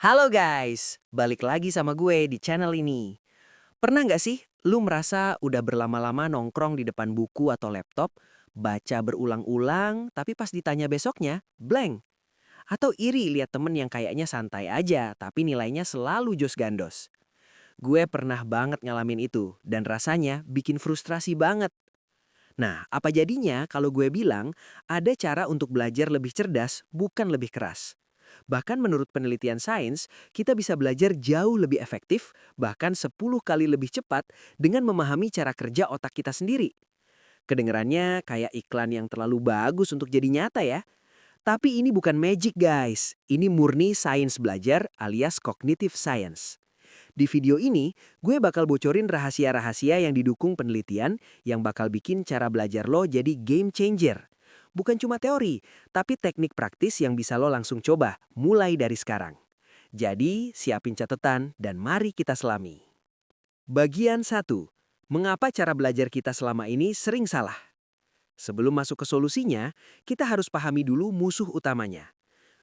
Halo guys, balik lagi sama gue di channel ini. Pernah nggak sih lu merasa udah berlama-lama nongkrong di depan buku atau laptop, baca berulang-ulang, tapi pas ditanya besoknya, blank? Atau iri lihat temen yang kayaknya santai aja, tapi nilainya selalu jos gandos? Gue pernah banget ngalamin itu, dan rasanya bikin frustrasi banget. Nah, apa jadinya kalau gue bilang ada cara untuk belajar lebih cerdas, bukan lebih keras? Bahkan menurut penelitian sains, kita bisa belajar jauh lebih efektif, bahkan 10 kali lebih cepat dengan memahami cara kerja otak kita sendiri. Kedengerannya kayak iklan yang terlalu bagus untuk jadi nyata ya. Tapi ini bukan magic guys, ini murni sains belajar alias cognitive science. Di video ini, gue bakal bocorin rahasia-rahasia yang didukung penelitian yang bakal bikin cara belajar lo jadi game changer. Bukan cuma teori, tapi teknik praktis yang bisa lo langsung coba mulai dari sekarang. Jadi, siapin catatan dan mari kita selami. Bagian 1. Mengapa cara belajar kita selama ini sering salah? Sebelum masuk ke solusinya, kita harus pahami dulu musuh utamanya.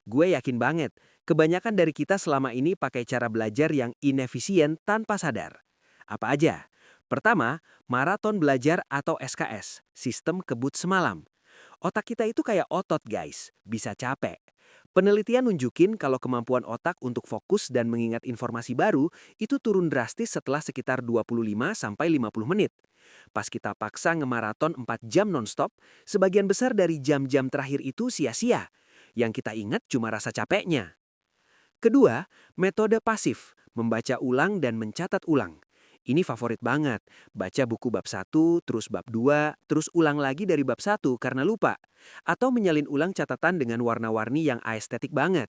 Gue yakin banget, kebanyakan dari kita selama ini pakai cara belajar yang inefisien tanpa sadar. Apa aja? Pertama, maraton belajar atau SKS, sistem kebut semalam. Otak kita itu kayak otot guys, bisa capek. Penelitian nunjukin kalau kemampuan otak untuk fokus dan mengingat informasi baru itu turun drastis setelah sekitar 25-50 menit. Pas kita paksa ngemaraton 4 jam nonstop, sebagian besar dari jam-jam terakhir itu sia-sia. Yang kita ingat cuma rasa capeknya. Kedua, metode pasif, membaca ulang dan mencatat ulang. Ini favorit banget. Baca buku bab 1, terus bab 2, terus ulang lagi dari bab 1 karena lupa. Atau menyalin ulang catatan dengan warna-warni yang aesthetic banget.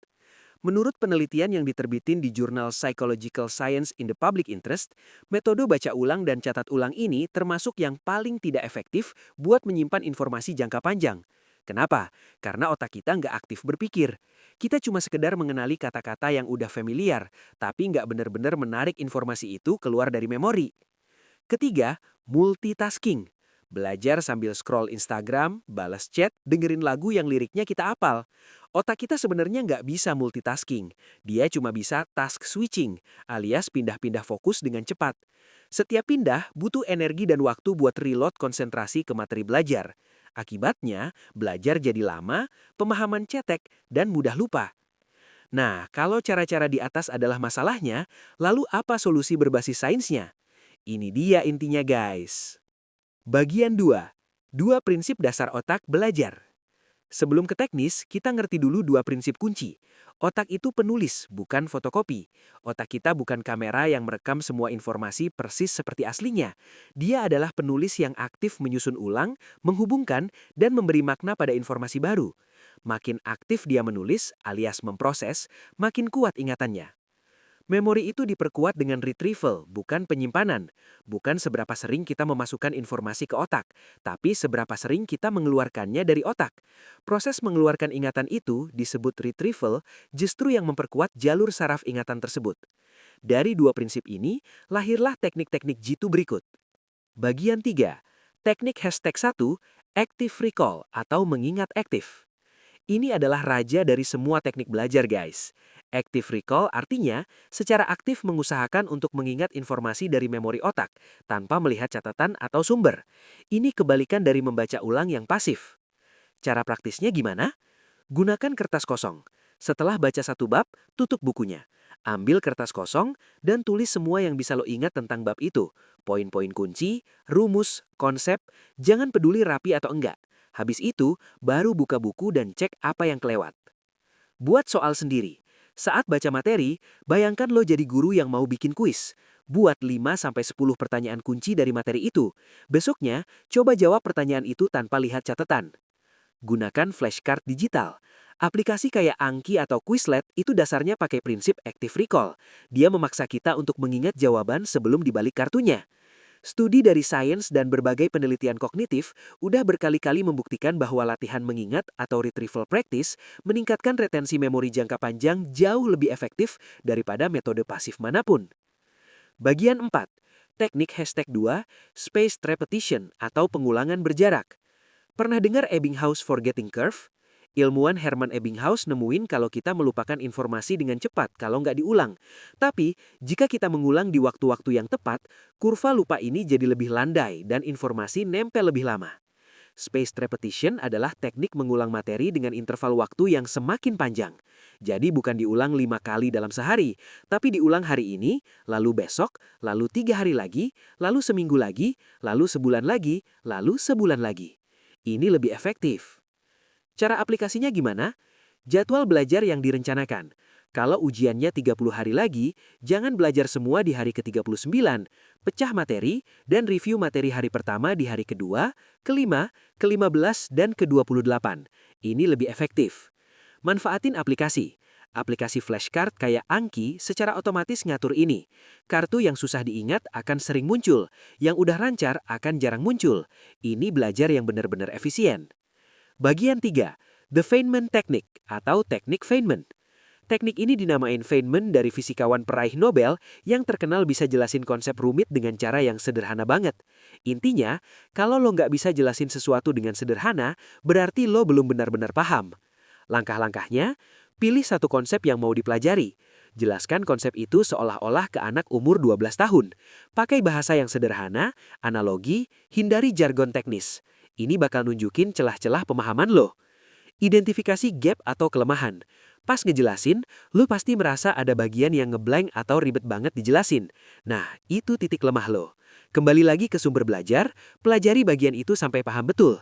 Menurut penelitian yang diterbitin di jurnal Psychological Science in the Public Interest, metode baca ulang dan catat ulang ini termasuk yang paling tidak efektif buat menyimpan informasi jangka panjang. Kenapa? Karena otak kita nggak aktif berpikir. Kita cuma sekedar mengenali kata-kata yang udah familiar, tapi nggak benar-benar menarik informasi itu keluar dari memori. Ketiga, multitasking. Belajar sambil scroll Instagram, balas chat, dengerin lagu yang liriknya kita apal. Otak kita sebenarnya nggak bisa multitasking. Dia cuma bisa task switching, alias pindah-pindah fokus dengan cepat. Setiap pindah butuh energi dan waktu buat reload konsentrasi ke materi belajar. Akibatnya, belajar jadi lama, pemahaman cetek, dan mudah lupa. Nah, kalau cara-cara di atas adalah masalahnya, lalu apa solusi berbasis sainsnya? Ini dia intinya guys. Bagian 2. Dua prinsip dasar otak belajar. Sebelum ke teknis, kita ngerti dulu dua prinsip kunci. Otak itu penulis, bukan fotokopi. Otak kita bukan kamera yang merekam semua informasi persis seperti aslinya. Dia adalah penulis yang aktif menyusun ulang, menghubungkan, dan memberi makna pada informasi baru. Makin aktif dia menulis, alias memproses, makin kuat ingatannya. Memori itu diperkuat dengan retrieval, bukan penyimpanan. Bukan seberapa sering kita memasukkan informasi ke otak, tapi seberapa sering kita mengeluarkannya dari otak. Proses mengeluarkan ingatan itu disebut retrieval, justru yang memperkuat jalur saraf ingatan tersebut. Dari dua prinsip ini, lahirlah teknik-teknik jitu berikut. Bagian 3. Teknik hashtag 1, active recall atau mengingat aktif. Ini adalah raja dari semua teknik belajar, guys. Active recall artinya secara aktif mengusahakan untuk mengingat informasi dari memori otak tanpa melihat catatan atau sumber. Ini kebalikan dari membaca ulang yang pasif. Cara praktisnya gimana? Gunakan kertas kosong. Setelah baca satu bab, tutup bukunya. Ambil kertas kosong dan tulis semua yang bisa lo ingat tentang bab itu. Poin-poin kunci, rumus, konsep, jangan peduli rapi atau enggak. Habis itu, baru buka buku dan cek apa yang kelewat. Buat soal sendiri. Saat baca materi, bayangkan lo jadi guru yang mau bikin kuis. Buat 5-10 pertanyaan kunci dari materi itu. Besoknya, coba jawab pertanyaan itu tanpa lihat catatan. Gunakan flashcard digital. Aplikasi kayak Anki atau Quizlet itu dasarnya pakai prinsip active recall. Dia memaksa kita untuk mengingat jawaban sebelum dibalik kartunya. Studi dari sains dan berbagai penelitian kognitif udah berkali-kali membuktikan bahwa latihan mengingat atau retrieval practice meningkatkan retensi memori jangka panjang jauh lebih efektif daripada metode pasif manapun. Bagian 4. Teknik hashtag 2, spaced repetition atau pengulangan berjarak. Pernah dengar Ebbinghaus forgetting curve? Ilmuwan Hermann Ebbinghaus nemuin kalau kita melupakan informasi dengan cepat kalau nggak diulang. Tapi, jika kita mengulang di waktu-waktu yang tepat, kurva lupa ini jadi lebih landai dan informasi nempel lebih lama. Spaced repetition adalah teknik mengulang materi dengan interval waktu yang semakin panjang. Jadi bukan diulang 5 kali dalam sehari, tapi diulang hari ini, lalu besok, lalu 3 hari lagi, lalu seminggu lagi, lalu sebulan lagi, lalu sebulan lagi. Ini lebih efektif. Cara aplikasinya gimana? Jadwal belajar yang direncanakan. Kalau ujiannya 30 hari lagi, jangan belajar semua di hari ke-39. Pecah materi dan review materi hari pertama di hari kedua, kelima, ke-15, dan ke-28. Ini lebih efektif. Manfaatin aplikasi. Aplikasi flashcard kayak Anki secara otomatis ngatur ini. Kartu yang susah diingat akan sering muncul, yang udah lancar akan jarang muncul. Ini belajar yang benar-benar efisien. Bagian 3, The Feynman Technique atau teknik Feynman. Teknik ini dinamain Feynman dari fisikawan peraih Nobel yang terkenal bisa jelasin konsep rumit dengan cara yang sederhana banget. Intinya, kalau lo nggak bisa jelasin sesuatu dengan sederhana, berarti lo belum benar-benar paham. Langkah-langkahnya, pilih satu konsep yang mau dipelajari. Jelaskan konsep itu seolah-olah ke anak umur 12 tahun. Pakai bahasa yang sederhana, analogi, hindari jargon teknis. Ini bakal nunjukin celah-celah pemahaman lo. Identifikasi gap atau kelemahan. Pas ngejelasin, lo pasti merasa ada bagian yang ngeblank atau ribet banget dijelasin. Nah, itu titik lemah lo. Kembali lagi ke sumber belajar, pelajari bagian itu sampai paham betul.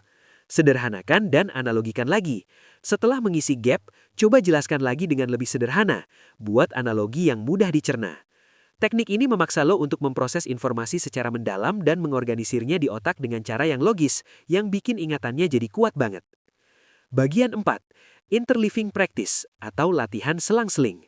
Sederhanakan dan analogikan lagi. Setelah mengisi gap, coba jelaskan lagi dengan lebih sederhana. Buat analogi yang mudah dicerna. Teknik ini memaksa lo untuk memproses informasi secara mendalam dan mengorganisirnya di otak dengan cara yang logis, yang bikin ingatannya jadi kuat banget. Bagian 4. Interleaving practice atau latihan selang-seling.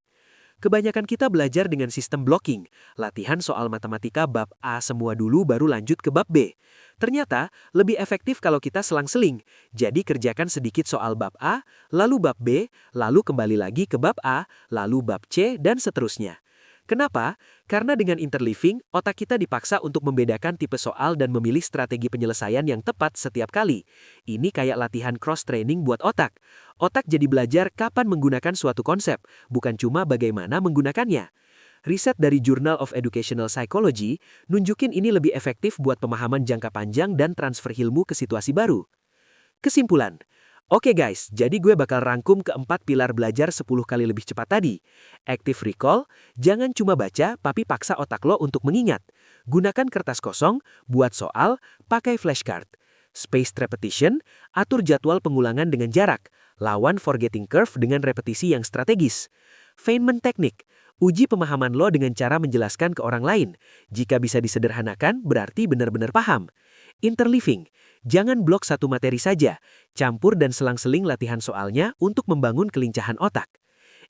Kebanyakan kita belajar dengan sistem blocking, latihan soal matematika bab A semua dulu baru lanjut ke bab B. Ternyata, lebih efektif kalau kita selang-seling, jadi kerjakan sedikit soal bab A, lalu bab B, lalu kembali lagi ke bab A, lalu bab C, dan seterusnya. Kenapa? Karena dengan interleaving, otak kita dipaksa untuk membedakan tipe soal dan memilih strategi penyelesaian yang tepat setiap kali. Ini kayak latihan cross-training buat otak. Otak jadi belajar kapan menggunakan suatu konsep, bukan cuma bagaimana menggunakannya. Riset dari Journal of Educational Psychology nunjukin ini lebih efektif buat pemahaman jangka panjang dan transfer ilmu ke situasi baru. Kesimpulan. Oke guys, jadi gue bakal rangkum keempat pilar belajar 10 kali lebih cepat tadi. Active recall, jangan cuma baca, tapi paksa otak lo untuk mengingat. Gunakan kertas kosong, buat soal, pakai flashcard. Spaced repetition, atur jadwal pengulangan dengan jarak. Lawan forgetting curve dengan repetisi yang strategis. Feynman Technique, uji pemahaman lo dengan cara menjelaskan ke orang lain. Jika bisa disederhanakan, berarti benar-benar paham. Interleaving, jangan blok satu materi saja, campur dan selang-seling latihan soalnya untuk membangun kelincahan otak.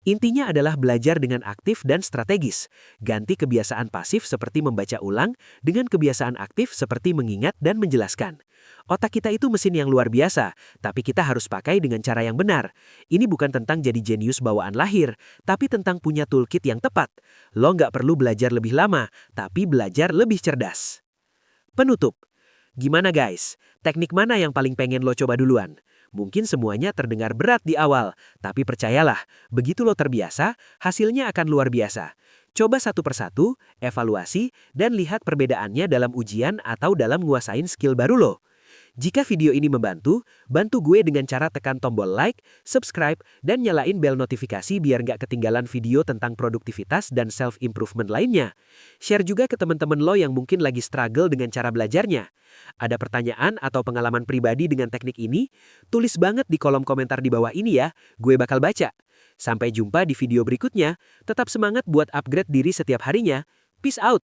Intinya adalah belajar dengan aktif dan strategis. Ganti kebiasaan pasif seperti membaca ulang dengan kebiasaan aktif seperti mengingat dan menjelaskan. Otak kita itu mesin yang luar biasa, tapi kita harus pakai dengan cara yang benar. Ini bukan tentang jadi jenius bawaan lahir, tapi tentang punya toolkit yang tepat. Lo nggak perlu belajar lebih lama, tapi belajar lebih cerdas. Penutup. Gimana guys? Teknik mana yang paling pengen lo coba duluan? Mungkin semuanya terdengar berat di awal, tapi percayalah, begitu lo terbiasa, hasilnya akan luar biasa. Coba satu persatu, evaluasi, dan lihat perbedaannya dalam ujian atau dalam nguasain skill baru lo. Jika video ini membantu, bantu gue dengan cara tekan tombol like, subscribe, dan nyalain bel notifikasi biar nggak ketinggalan video tentang produktivitas dan self-improvement lainnya. Share juga ke teman-teman lo yang mungkin lagi struggle dengan cara belajarnya. Ada pertanyaan atau pengalaman pribadi dengan teknik ini? Tulis banget di kolom komentar di bawah ini ya, gue bakal baca. Sampai jumpa di video berikutnya, tetap semangat buat upgrade diri setiap harinya. Peace out!